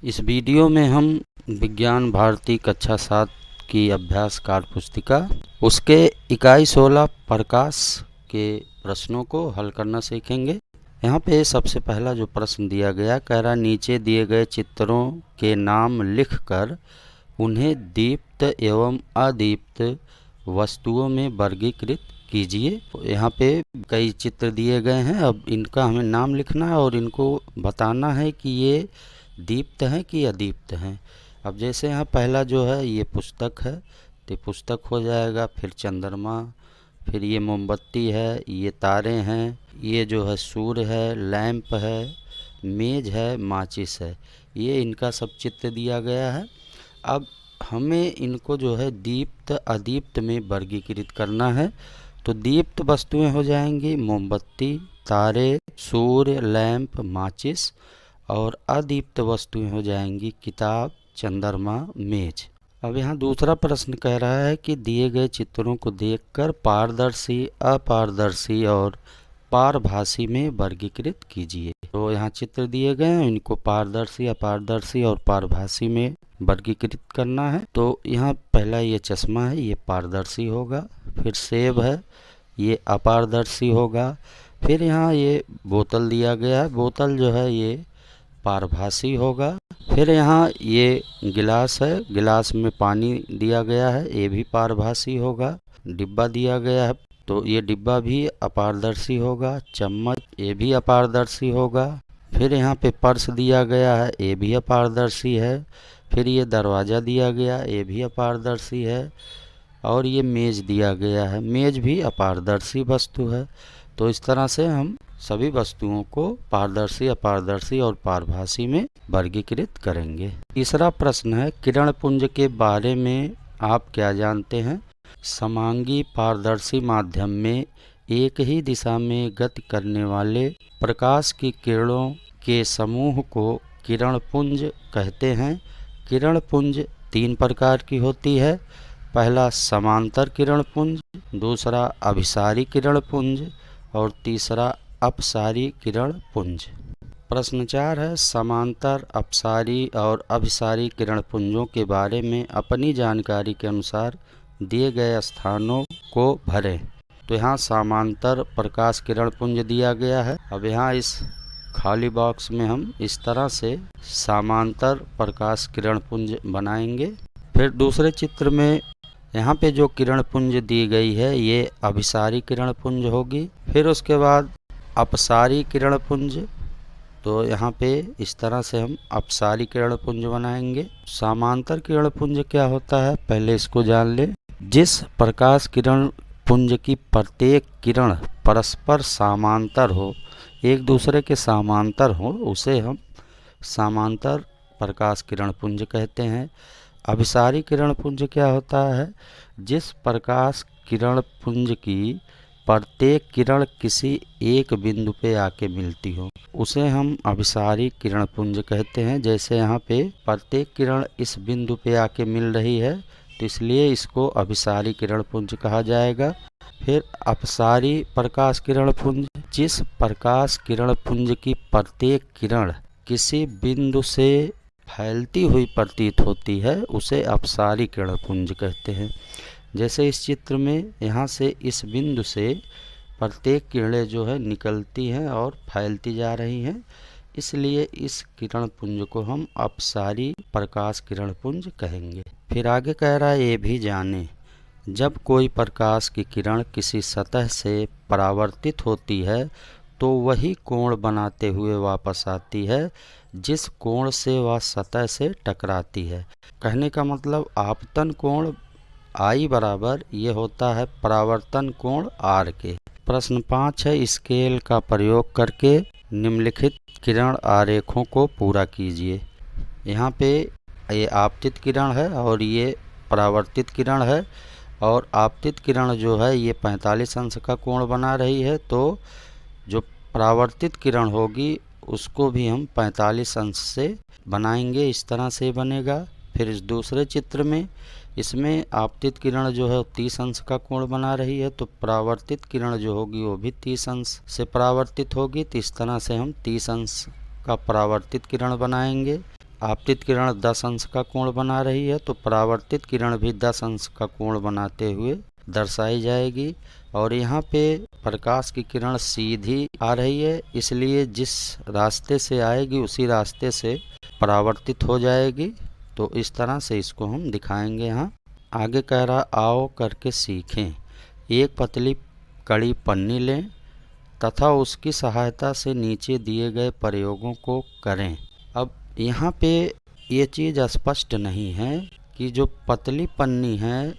इस वीडियो में हम विज्ञान भारती कक्षा 7 की अभ्यास कार्य पुस्तिका उसके इकाई 16 प्रकाश के प्रश्नों को हल करना सीखेंगे। यहाँ पे सबसे पहला जो प्रश्न दिया गया कह रहा नीचे दिए गए चित्रों के नाम लिखकर उन्हें दीप्त एवं अदीप्त वस्तुओं में वर्गीकृत कीजिए। यहाँ पे कई चित्र दिए गए हैं, अब इनका हमें नाम लिखना है और इनको बताना है कि ये दीप्त हैं कि अदीप्त हैं। अब जैसे यहाँ पहला जो है ये पुस्तक है तो पुस्तक हो जाएगा, फिर चंद्रमा, फिर ये मोमबत्ती है, ये तारे हैं, ये जो है सूर्य है, लैंप है, मेज है, माचिस है, ये इनका सब चित्र दिया गया है। अब हमें इनको जो है दीप्त अदीप्त में वर्गीकृत करना है। तो दीप्त वस्तुएं हो जाएंगी मोमबत्ती, तारे, सूर्य, लैंप, माचिस, और अदीप्त वस्तुएं हो जाएंगी किताब, चंद्रमा, मेज। अब यहाँ दूसरा प्रश्न कह रहा है कि दिए गए चित्रों को देखकर पारदर्शी, अपारदर्शी और पारभासी में वर्गीकृत कीजिए। तो यहाँ चित्र दिए गए हैं, इनको पारदर्शी, अपारदर्शी और पारभासी में वर्गीकृत करना है। तो यहाँ पहला ये चश्मा है, ये पारदर्शी होगा, फिर सेब है, ये अपारदर्शी होगा, फिर यहाँ ये बोतल दिया गया है, बोतल जो है ये पारभासी होगा, फिर यहाँ ये गिलास है, गिलास में पानी दिया गया है, ये भी पारभासी होगा, डिब्बा दिया गया है तो ये डिब्बा भी अपारदर्शी होगा, चम्मच ये भी अपारदर्शी होगा, फिर यहाँ पे पर्स दिया गया है, ये भी अपारदर्शी है, फिर ये दरवाज़ा दिया गया, ये भी अपारदर्शी है, और ये मेज दिया गया है, मेज भी अपारदर्शी वस्तु है। तो इस तरह से हम सभी वस्तुओं को पारदर्शी, अपारदर्शी और पारभासी में वर्गीकृत करेंगे। तीसरा प्रश्न है किरण पुंज के बारे में आप क्या जानते हैं? समांगी पारदर्शी माध्यम में एक ही दिशा में गति करने वाले प्रकाश की किरणों के समूह को किरण पुंज कहते हैं। किरण पुंज 3 प्रकार की होती है। पहला समांतर किरण पुंज, दूसरा अभिसारी किरण पुंज और तीसरा अपसारी किरण पुंज। प्रश्न 4 है समांतर, अपसारी और अभिसारी किरण पुंजों के बारे में अपनी जानकारी के अनुसार दिए गए स्थानों को भरें। तो यहाँ समांतर प्रकाश किरण पुंज दिया गया है। अब यहाँ इस खाली बॉक्स में हम इस तरह से समांतर प्रकाश किरण पुंज बनाएंगे। फिर दूसरे चित्र में यहाँ पे जो किरण पुंज दी गई है ये अभिसारी किरण पुंज होगी। फिर उसके बाद अपसारी किरण पुंज, तो यहाँ पे इस तरह से हम अपसारी किरण पुंज बनाएंगे। समांतर किरण पुंज क्या होता है पहले इसको जान ले। जिस प्रकाश किरण पुंज की प्रत्येक किरण परस्पर समांतर हो, एक दूसरे के समांतर हो, उसे हम समांतर प्रकाश किरण पुंज कहते हैं। अभिसारी किरण पुंज क्या होता है? जिस प्रकाश किरण पुंज की प्रत्येक किरण किसी एक बिंदु पे आके मिलती हो, उसे हम अभिसारी किरण पुंज कहते हैं। जैसे यहाँ पे प्रत्येक किरण इस बिंदु पे आके मिल रही है तो इसलिए इसको अभिसारी किरण पुंज कहा जाएगा। फिर अपसारी प्रकाश किरण पुंज, जिस प्रकाश किरण पुंज की प्रत्येक किरण किसी बिंदु से फैलती हुई प्रतीत होती है उसे अपसारी किरण पुंज कहते हैं। जैसे इस चित्र में यहाँ से इस बिंदु से प्रत्येक किरणें जो है निकलती हैं और फैलती जा रही हैं, इसलिए इस किरण पुंज को हम अपसारी प्रकाश किरण पुंज कहेंगे। फिर आगे कह रहा है ये भी जाने, जब कोई प्रकाश की किरण किसी सतह से परावर्तित होती है तो वही कोण बनाते हुए वापस आती है जिस कोण से वह सतह से टकराती है। कहने का मतलब आपतन कोण I बराबर ये होता है परावर्तन कोण R के। प्रश्न 5 है स्केल का प्रयोग करके निम्नलिखित किरण आरेखों को पूरा कीजिए। यहाँ पे ये आपतित किरण है और ये परावर्तित किरण है, और आपतित किरण जो है ये 45 अंश का कोण बना रही है, तो जो परावर्तित किरण होगी उसको भी हम 45 अंश से बनाएंगे, इस तरह से बनेगा। फिर इस दूसरे चित्र में इसमें आपतित किरण जो है 30 अंश का कोण बना रही है, तो परावर्तित किरण जो होगी वो भी 30 अंश से परावर्तित होगी। तो इस तरह से हम 30 अंश का परावर्तित किरण बनाएंगे। आपतित किरण 10 अंश का कोण बना रही है, तो परावर्तित किरण भी 10 अंश का कोण बनाते हुए दर्शाई जाएगी। और यहाँ पे प्रकाश की किरण सीधी आ रही है, इसलिए जिस रास्ते से आएगी उसी रास्ते से परावर्तित हो जाएगी। तो इस तरह से इसको हम दिखाएंगे। यहाँ आगे कह रहा, आओ करके सीखें। एक पतली कड़ी पन्नी लें तथा उसकी सहायता से नीचे दिए गए प्रयोगों को करें। अब यहाँ पे ये चीज़ स्पष्ट नहीं है कि जो पतली पन्नी है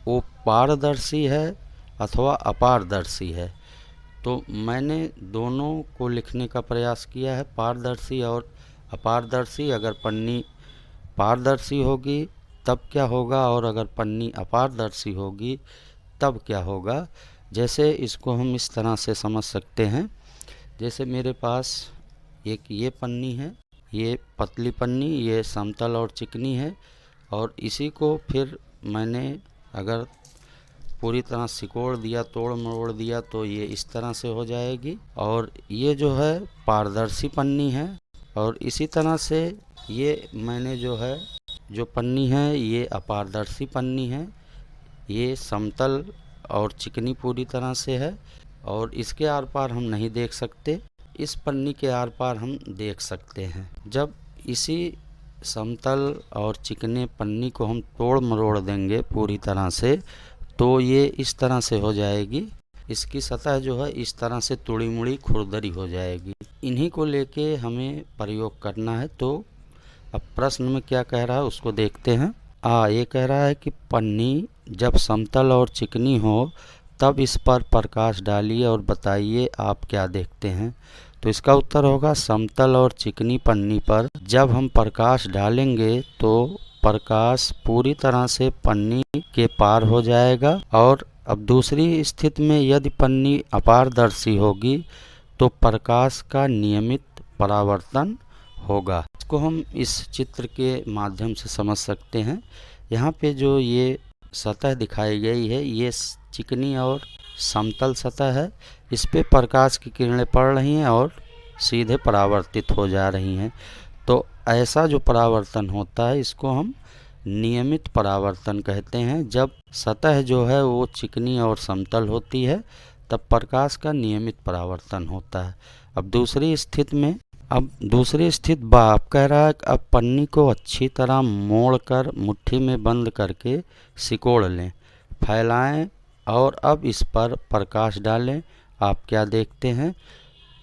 वो पारदर्शी है अथवा अपारदर्शी है। तो मैंने दोनों को लिखने का प्रयास किया है, पारदर्शी और अपारदर्शी। अगर पन्नी पारदर्शी होगी तब क्या होगा, और अगर पन्नी अपारदर्शी होगी तब क्या होगा। जैसे इसको हम इस तरह से समझ सकते हैं, जैसे मेरे पास एक ये पन्नी है, ये पतली पन्नी, ये समतल और चिकनी है, और इसी को फिर मैंने अगर पूरी तरह सिकोड़ दिया, तोड़ मरोड़ दिया, तो ये इस तरह से हो जाएगी। और ये जो है पारदर्शी पन्नी है, और इसी तरह से ये मैंने जो है जो पन्नी है ये अपारदर्शी पन्नी है। ये समतल और चिकनी पूरी तरह से है, और इसके आर पार हम नहीं देख सकते, इस पन्नी के आर पार हम देख सकते हैं। जब इसी समतल और चिकने पन्नी को हम तोड़ मरोड़ देंगे पूरी तरह से, तो ये इस तरह से हो जाएगी। इसकी सतह जो है इस तरह से तुड़ी मुड़ी खुरदरी हो जाएगी। इन्हीं को लेके हमें प्रयोग करना है। तो अब प्रश्न में क्या कह रहा है उसको देखते हैं। ये कह रहा है कि पन्नी जब समतल और चिकनी हो तब इस पर प्रकाश डालिए और बताइए आप क्या देखते हैं। तो इसका उत्तर होगा, समतल और चिकनी पन्नी पर जब हम प्रकाश डालेंगे तो प्रकाश पूरी तरह से पन्नी के पार हो जाएगा। और अब दूसरी स्थिति में यदि पन्नी अपारदर्शी होगी तो प्रकाश का नियमित परावर्तन होगा। इसको हम इस चित्र के माध्यम से समझ सकते हैं। यहाँ पे जो ये सतह दिखाई गई है ये चिकनी और समतल सतह है। इस पे प्रकाश की किरणें पड़ रही हैं और सीधे परावर्तित हो जा रही हैं। तो ऐसा जो परावर्तन होता है इसको हम नियमित परावर्तन कहते हैं। जब सतह जो है वो चिकनी और समतल होती है तब प्रकाश का नियमित परावर्तन होता है। अब दूसरी स्थिति बाप कह रहा है कि अब पन्नी को अच्छी तरह मोड़कर मुट्ठी में बंद करके सिकोड़ लें, फैलाएं और अब इस पर प्रकाश डालें। आप क्या देखते हैं?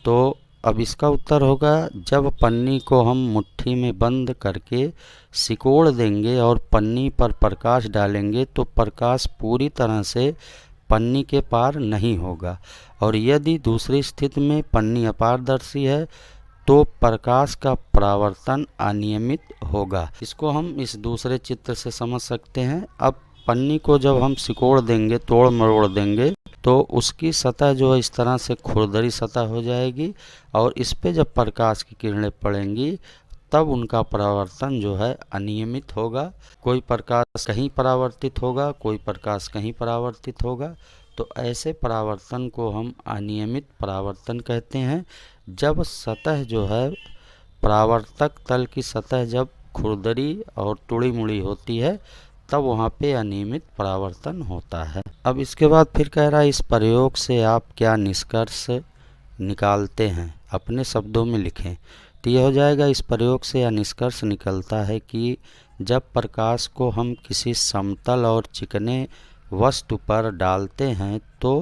तो अब इसका उत्तर होगा, जब पन्नी को हम मुट्ठी में बंद करके सिकोड़ देंगे और पन्नी पर प्रकाश डालेंगे तो प्रकाश पूरी तरह से पन्नी के पार नहीं होगा। और यदि दूसरी स्थिति में पन्नी अपारदर्शी है तो प्रकाश का परावर्तन अनियमित होगा। इसको हम इस दूसरे चित्र से समझ सकते हैं। अब पन्नी को जब हम सिकोड़ देंगे, तोड़ मरोड़ देंगे, तो उसकी सतह जो है इस तरह से खुरदरी सतह हो जाएगी और इस पे जब प्रकाश की किरणें पड़ेंगी तब उनका परावर्तन जो है अनियमित होगा। कोई प्रकाश कहीं परावर्तित होगा, कोई प्रकाश कहीं परावर्तित होगा। तो ऐसे परावर्तन को हम अनियमित परावर्तन कहते हैं। जब सतह जो है परावर्तक तल की सतह जब खुरदरी और तुड़ी मुड़ी होती है तब वहाँ पे अनियमित परावर्तन होता है। अब इसके बाद फिर कह रहा है, इस प्रयोग से आप क्या निष्कर्ष निकालते हैं, अपने शब्दों में लिखें। तो यह हो जाएगा, इस प्रयोग से यह निष्कर्ष निकलता है कि जब प्रकाश को हम किसी समतल और चिकने वस्तु पर डालते हैं तो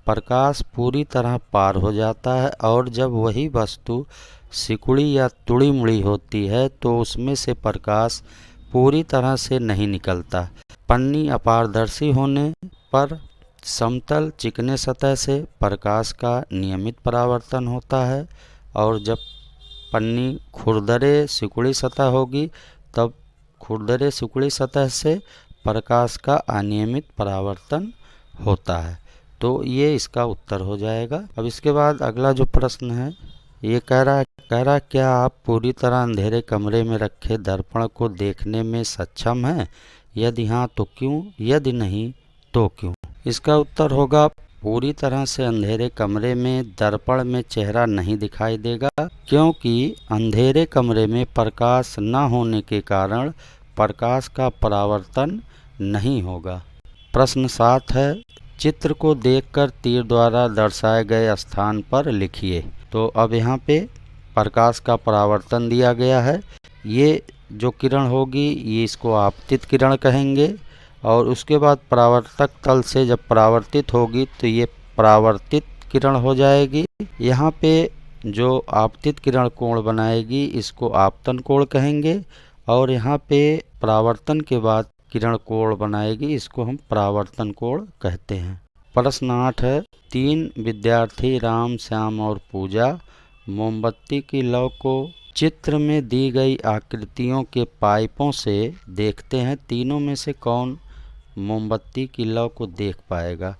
प्रकाश पूरी तरह पार हो जाता है, और जब वही वस्तु सिकुड़ी या तुड़ी मुड़ी होती है तो उसमें से प्रकाश पूरी तरह से नहीं निकलता। पन्नी अपारदर्शी होने पर समतल चिकने सतह से प्रकाश का नियमित परावर्तन होता है, और जब पन्नी खुरदरे सिकुड़ी सतह होगी तब खुरदरे सिकुड़ी सतह से प्रकाश का अनियमित परावर्तन होता है। तो ये इसका उत्तर हो जाएगा। अब इसके बाद अगला जो प्रश्न है ये कह रहा क्या आप पूरी तरह अंधेरे कमरे में रखे दर्पण को देखने में सक्षम हैं यदि हाँ तो क्यों, यदि नहीं तो क्यों। इसका उत्तर होगा पूरी तरह से अंधेरे कमरे में दर्पण में चेहरा नहीं दिखाई देगा, क्योंकि अंधेरे कमरे में प्रकाश न होने के कारण प्रकाश का परावर्तन नहीं होगा। प्रश्न 7 है, चित्र को देखकर तीर द्वारा दर्शाए गए स्थान पर लिखिए। तो अब यहाँ पे प्रकाश का परावर्तन दिया गया है। ये जो किरण होगी ये इसको आपतित किरण कहेंगे, और उसके बाद परावर्तक तल से जब परावर्तित होगी तो ये परावर्तित किरण हो जाएगी। यहाँ पे जो आपतित किरण कोण बनाएगी इसको आपतन कोण कहेंगे, और यहाँ पे परावर्तन के बाद किरण कोण बनाएगी इसको हम परावर्तन कोण कहते हैं। प्रश्न 8 है, 3 विद्यार्थी राम, श्याम और पूजा मोमबत्ती की लौ को चित्र में दी गई आकृतियों के पाइपों से देखते हैं। तीनों में से कौन मोमबत्ती की लौ को देख पाएगा?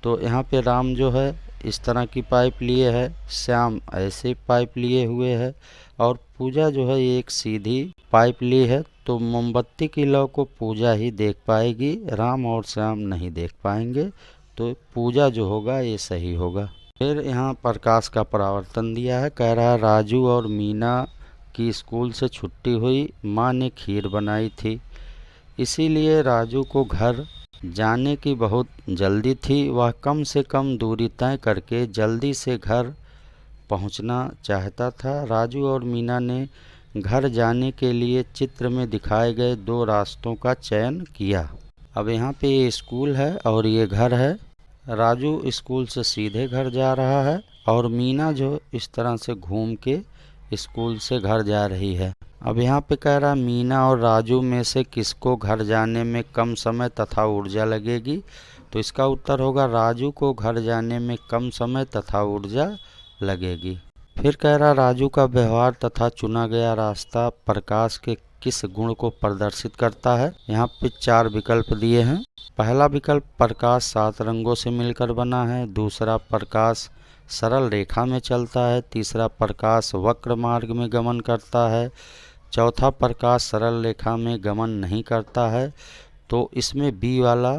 तो यहाँ पे राम जो है इस तरह की पाइप लिए है, श्याम ऐसे पाइप लिए हुए है, और पूजा जो है एक सीधी पाइप ली है। तो मोमबत्ती की लौ को पूजा ही देख पाएगी, राम और श्याम नहीं देख पाएंगे। तो पूजा जो होगा ये सही होगा। फिर यहाँ प्रकाश का परावर्तन दिया है। कह रहा है राजू और मीना की स्कूल से छुट्टी हुई, माँ ने खीर बनाई थी, इसीलिए राजू को घर जाने की बहुत जल्दी थी। वह कम से कम दूरी तय करके जल्दी से घर पहुंचना चाहता था। राजू और मीना ने घर जाने के लिए चित्र में दिखाए गए 2 रास्तों का चयन किया। अब यहाँ पे ये स्कूल है और ये घर है। राजू स्कूल से सीधे घर जा रहा है और मीना जो इस तरह से घूम के स्कूल से घर जा रही है। अब यहाँ पे कह रहा है मीना और राजू में से किसको घर जाने में कम समय तथा ऊर्जा लगेगी? तो इसका उत्तर होगा राजू को घर जाने में कम समय तथा ऊर्जा लगेगी। फिर कह रहा राजू का व्यवहार तथा चुना गया रास्ता प्रकाश के किस गुण को प्रदर्शित करता है? यहाँ पे 4 विकल्प दिए हैं। पहला विकल्प प्रकाश 7 रंगों से मिलकर बना है। दूसरा प्रकाश सरल रेखा में चलता है। तीसरा प्रकाश वक्र मार्ग में गमन करता है। चौथा प्रकाश सरल रेखा में गमन नहीं करता है। तो इसमें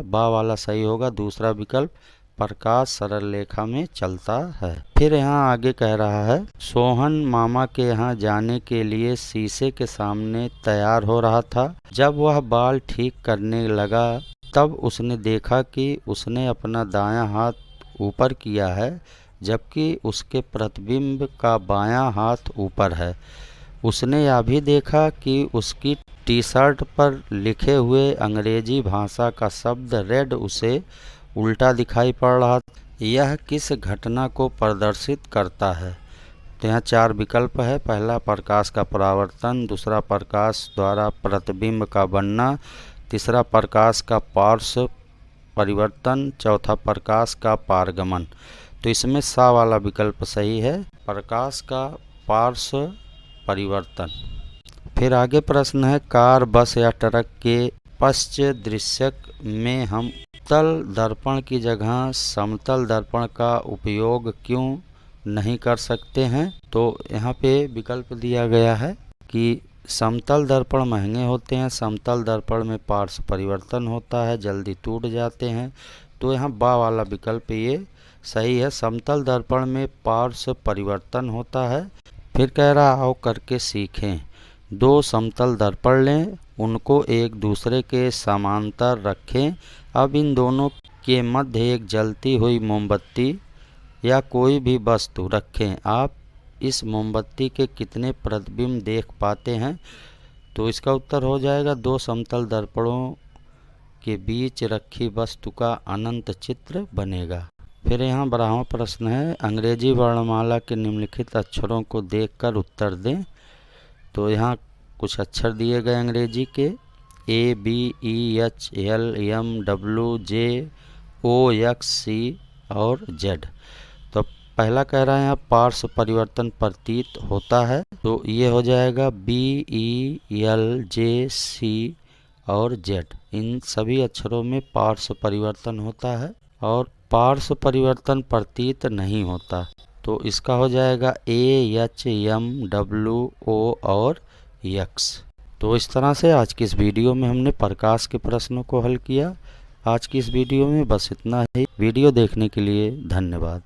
बा वाला सही होगा, दूसरा विकल्प प्रकाश सरल रेखा में चलता है। फिर यहाँ आगे कह रहा है सोहन मामा के यहाँ जाने के लिए शीशे के सामने तैयार हो रहा था। जब वह बाल ठीक करने लगा तब उसने देखा कि उसने अपना दायां हाथ ऊपर किया है, जबकि उसके प्रतिबिंब का बायां हाथ ऊपर है। उसने यह भी देखा कि उसकी टी शर्ट पर लिखे हुए अंग्रेजी भाषा का शब्द रेड उसे उल्टा दिखाई पड़ रहा। यह किस घटना को प्रदर्शित करता है? तो यहाँ 4 विकल्प है। पहला प्रकाश का परावर्तन, दूसरा प्रकाश द्वारा प्रतिबिंब का बनना, तीसरा प्रकाश का पार्श्व परिवर्तन, चौथा प्रकाश का पारगमन। तो इसमें सा वाला विकल्प सही है, प्रकाश का पार्श्व परिवर्तन। फिर आगे प्रश्न है कार, बस या ट्रक के पश्च दृश्यक में हम तल दर्पण की जगह समतल दर्पण का उपयोग क्यों नहीं कर सकते हैं? तो यहाँ पे विकल्प दिया गया है कि समतल दर्पण महंगे होते हैं, समतल दर्पण में पार्श्व परिवर्तन होता है, जल्दी टूट जाते हैं। तो यहाँ बा वाला विकल्प ये सही है, समतल दर्पण में पार्श्व परिवर्तन होता है। फिर कह रहा आओ करके सीखें। 2 समतल दर्पण लें, उनको एक दूसरे के समांतर रखें। अब इन दोनों के मध्य एक जलती हुई मोमबत्ती या कोई भी वस्तु रखें। आप इस मोमबत्ती के कितने प्रतिबिंब देख पाते हैं? तो इसका उत्तर हो जाएगा 2 समतल दर्पणों के बीच रखी वस्तु का अनंत चित्र बनेगा। फिर यहाँ 12वां प्रश्न है अंग्रेजी वर्णमाला के निम्नलिखित अक्षरों को देखकर उत्तर दें। तो यहाँ कुछ अक्षर दिए गए अंग्रेजी के ABEHLMWJOXC और Z। तो पहला कह रहा है यहाँ पार्श्व परिवर्तन प्रतीत होता है, तो ये हो जाएगा BELJC और Z। इन सभी अक्षरों में पार्श्व परिवर्तन होता है और पार्श्व परिवर्तन प्रतीत नहीं होता। तो इसका हो जाएगा AHMWO और X। तो इस तरह से आज की इस वीडियो में हमने प्रकाश के प्रश्नों को हल किया। आज की इस वीडियो में बस इतना ही। वीडियो देखने के लिए धन्यवाद।